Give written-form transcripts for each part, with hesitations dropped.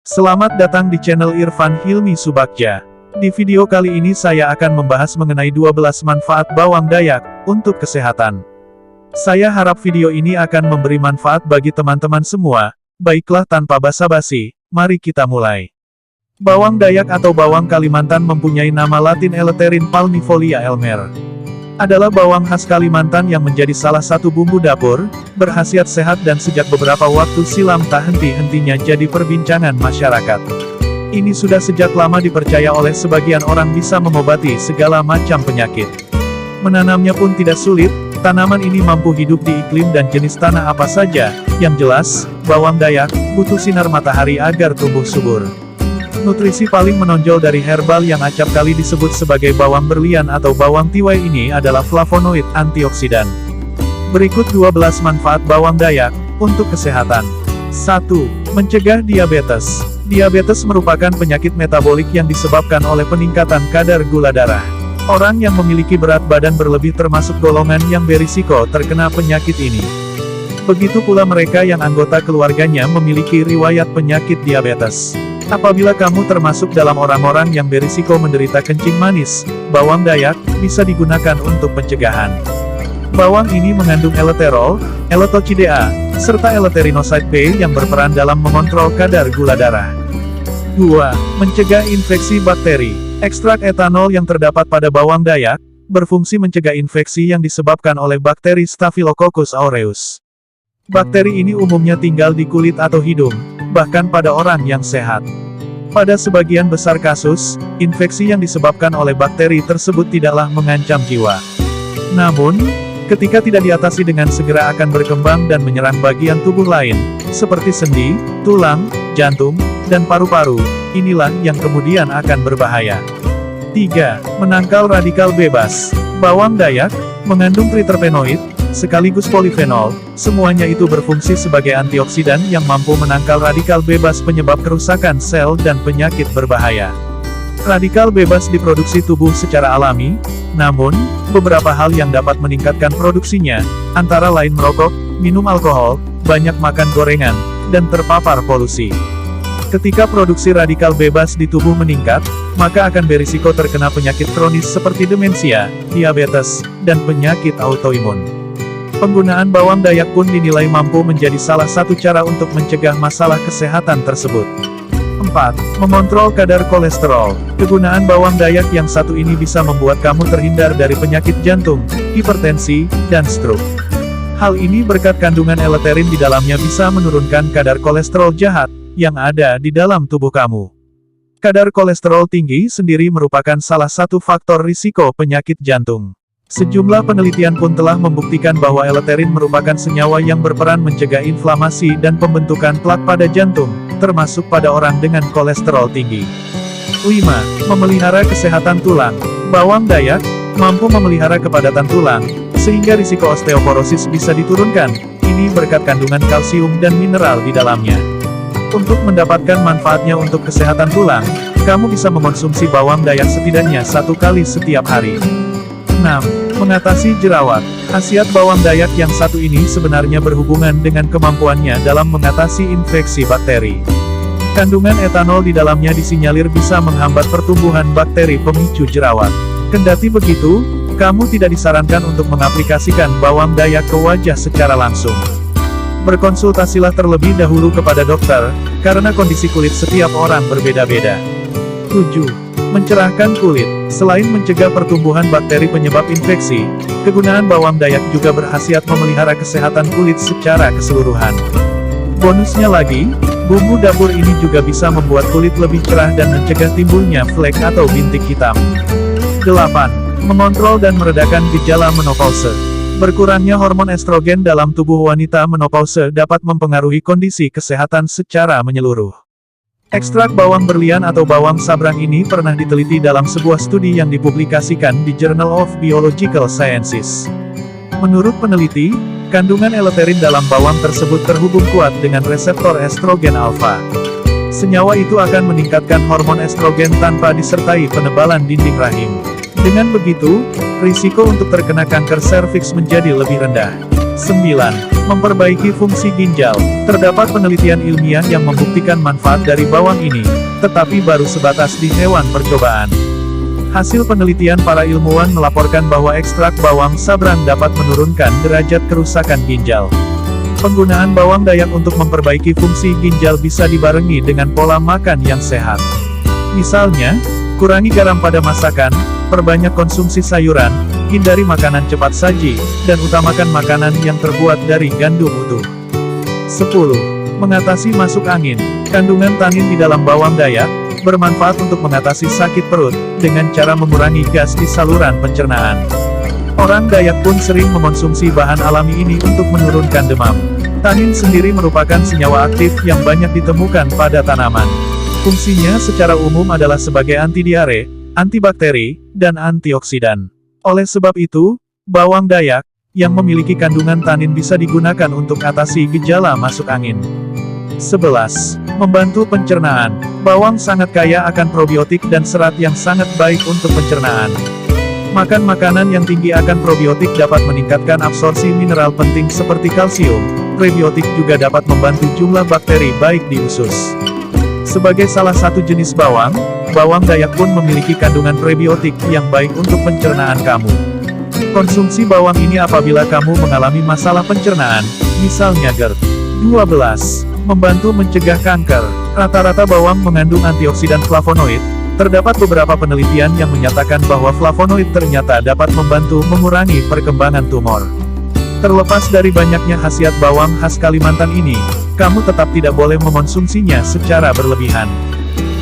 Selamat datang di channel Irfan Hilmi Subagja. Di video kali ini saya akan membahas mengenai 12 manfaat bawang dayak untuk kesehatan. Saya harap video ini akan memberi manfaat bagi teman-teman semua. Baiklah, tanpa basa-basi, mari kita mulai. Bawang dayak atau bawang Kalimantan mempunyai nama latin Eleutherin palmifolia Elmer. Adalah bawang khas Kalimantan yang menjadi salah satu bumbu dapur, berkhasiat sehat dan sejak beberapa waktu silam tak henti-hentinya jadi perbincangan masyarakat. Ini sudah sejak lama dipercaya oleh sebagian orang bisa mengobati segala macam penyakit. Menanamnya pun tidak sulit, tanaman ini mampu hidup di iklim dan jenis tanah apa saja. Yang jelas, bawang dayak butuh sinar matahari agar tumbuh subur. Nutrisi paling menonjol dari herbal yang acap kali disebut sebagai bawang berlian atau bawang tiwai ini adalah flavonoid antioksidan. Berikut 12 manfaat bawang dayak untuk kesehatan. 1. Mencegah diabetes. Diabetes merupakan penyakit metabolik yang disebabkan oleh peningkatan kadar gula darah. Orang yang memiliki berat badan berlebih termasuk golongan yang berisiko terkena penyakit ini. Begitu pula mereka yang anggota keluarganya memiliki riwayat penyakit diabetes. Apabila kamu termasuk dalam orang-orang yang berisiko menderita kencing manis, bawang dayak bisa digunakan untuk pencegahan. Bawang ini mengandung eleuterol, eleuthocida, serta eleutherinoside B yang berperan dalam mengontrol kadar gula darah. 2. Mencegah infeksi bakteri. Ekstrak etanol yang terdapat pada bawang dayak berfungsi mencegah infeksi yang disebabkan oleh bakteri Staphylococcus aureus. Bakteri ini umumnya tinggal di kulit atau hidung, bahkan pada orang yang sehat. Pada sebagian besar kasus, infeksi yang disebabkan oleh bakteri tersebut tidaklah mengancam jiwa. Namun, ketika tidak diatasi dengan segera akan berkembang dan menyerang bagian tubuh lain, seperti sendi, tulang, jantung, dan paru-paru, inilah yang kemudian akan berbahaya. 3. Menangkal radikal bebas. Bawang dayak mengandung triterpenoid, sekaligus polifenol, semuanya itu berfungsi sebagai antioksidan yang mampu menangkal radikal bebas penyebab kerusakan sel dan penyakit berbahaya. Radikal bebas diproduksi tubuh secara alami, namun, beberapa hal yang dapat meningkatkan produksinya, antara lain merokok, minum alkohol, banyak makan gorengan, dan terpapar polusi. Ketika produksi radikal bebas di tubuh meningkat, maka akan berisiko terkena penyakit kronis seperti demensia, diabetes, dan penyakit autoimun. Penggunaan bawang dayak pun dinilai mampu menjadi salah satu cara untuk mencegah masalah kesehatan tersebut. 4. Mengontrol kadar kolesterol. Kegunaan bawang dayak yang satu ini bisa membuat kamu terhindar dari penyakit jantung, hipertensi, dan stroke. Hal ini berkat kandungan eleutherin di dalamnya bisa menurunkan kadar kolesterol jahat yang ada di dalam tubuh kamu. Kadar kolesterol tinggi sendiri merupakan salah satu faktor risiko penyakit jantung. Sejumlah penelitian pun telah membuktikan bahwa eleutherin merupakan senyawa yang berperan mencegah inflamasi dan pembentukan plak pada jantung, termasuk pada orang dengan kolesterol tinggi. 5. Memelihara kesehatan tulang. Bawang dayak mampu memelihara kepadatan tulang, sehingga risiko osteoporosis bisa diturunkan, ini berkat kandungan kalsium dan mineral di dalamnya. Untuk mendapatkan manfaatnya untuk kesehatan tulang, kamu bisa mengonsumsi bawang dayak setidaknya 1 kali setiap hari. 6. Mengatasi jerawat. Khasiat bawang dayak yang satu ini sebenarnya berhubungan dengan kemampuannya dalam mengatasi infeksi bakteri. Kandungan etanol di dalamnya disinyalir bisa menghambat pertumbuhan bakteri pemicu jerawat. Kendati begitu, kamu tidak disarankan untuk mengaplikasikan bawang dayak ke wajah secara langsung. Berkonsultasilah terlebih dahulu kepada dokter, karena kondisi kulit setiap orang berbeda-beda. 7. Mencerahkan kulit. Selain mencegah pertumbuhan bakteri penyebab infeksi, kegunaan bawang dayak juga berkhasiat memelihara kesehatan kulit secara keseluruhan. Bonusnya lagi, bumbu dapur ini juga bisa membuat kulit lebih cerah dan mencegah timbulnya flek atau bintik hitam. 8. Mengontrol dan meredakan gejala menopause. Berkurangnya hormon estrogen dalam tubuh wanita menopause dapat mempengaruhi kondisi kesehatan secara menyeluruh. Ekstrak bawang berlian atau bawang sabrang ini pernah diteliti dalam sebuah studi yang dipublikasikan di Journal of Biological Sciences. Menurut peneliti, kandungan eleutherin dalam bawang tersebut terhubung kuat dengan reseptor estrogen alfa. Senyawa itu akan meningkatkan hormon estrogen tanpa disertai penebalan dinding rahim. Dengan begitu, risiko untuk terkena kanker serviks menjadi lebih rendah. 9. Memperbaiki fungsi ginjal. Terdapat penelitian ilmiah yang membuktikan manfaat dari bawang ini, tetapi baru sebatas di hewan percobaan. Hasil penelitian para ilmuwan melaporkan bahwa ekstrak bawang sabrang dapat menurunkan derajat kerusakan ginjal. Penggunaan bawang dayak untuk memperbaiki fungsi ginjal bisa dibarengi dengan pola makan yang sehat. Misalnya, kurangi garam pada masakan, perbanyak konsumsi sayuran, hindari makanan cepat saji, dan utamakan makanan yang terbuat dari gandum utuh. 10. Mengatasi masuk angin. Kandungan tanin di dalam bawang dayak bermanfaat untuk mengatasi sakit perut, dengan cara mengurangi gas di saluran pencernaan. Orang Dayak pun sering mengonsumsi bahan alami ini untuk menurunkan demam. Tanin sendiri merupakan senyawa aktif yang banyak ditemukan pada tanaman. Fungsinya secara umum adalah sebagai anti diare, antibakteri, dan antioksidan. Oleh sebab itu, bawang dayak, yang memiliki kandungan tanin bisa digunakan untuk atasi gejala masuk angin. 11. Membantu pencernaan. Bawang sangat kaya akan probiotik dan serat yang sangat baik untuk pencernaan. Makan makanan yang tinggi akan probiotik dapat meningkatkan absorpsi mineral penting seperti kalsium. Prebiotik juga dapat membantu jumlah bakteri baik di usus. Sebagai salah satu jenis bawang, bawang dayak pun memiliki kandungan prebiotik yang baik untuk pencernaan kamu. Konsumsi bawang ini apabila kamu mengalami masalah pencernaan, misalnya GERD. 12. Membantu mencegah kanker. Rata-rata bawang mengandung antioksidan flavonoid. Terdapat beberapa penelitian yang menyatakan bahwa flavonoid ternyata dapat membantu mengurangi perkembangan tumor. Terlepas dari banyaknya khasiat bawang khas Kalimantan ini, kamu tetap tidak boleh mengonsumsinya secara berlebihan.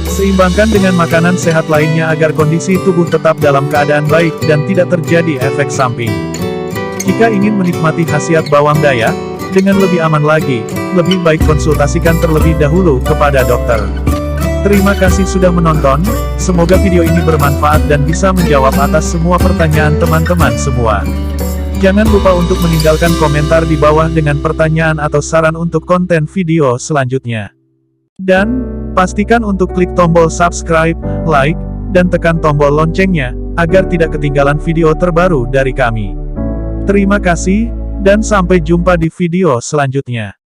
Seimbangkan dengan makanan sehat lainnya agar kondisi tubuh tetap dalam keadaan baik dan tidak terjadi efek samping. Jika ingin menikmati khasiat bawang dayak dengan lebih aman lagi, lebih baik konsultasikan terlebih dahulu kepada dokter. Terima kasih sudah menonton, semoga video ini bermanfaat dan bisa menjawab atas semua pertanyaan teman-teman semua. Jangan lupa untuk meninggalkan komentar di bawah dengan pertanyaan atau saran untuk konten video selanjutnya. Dan, pastikan untuk klik tombol subscribe, like, dan tekan tombol loncengnya, agar tidak ketinggalan video terbaru dari kami. Terima kasih, dan sampai jumpa di video selanjutnya.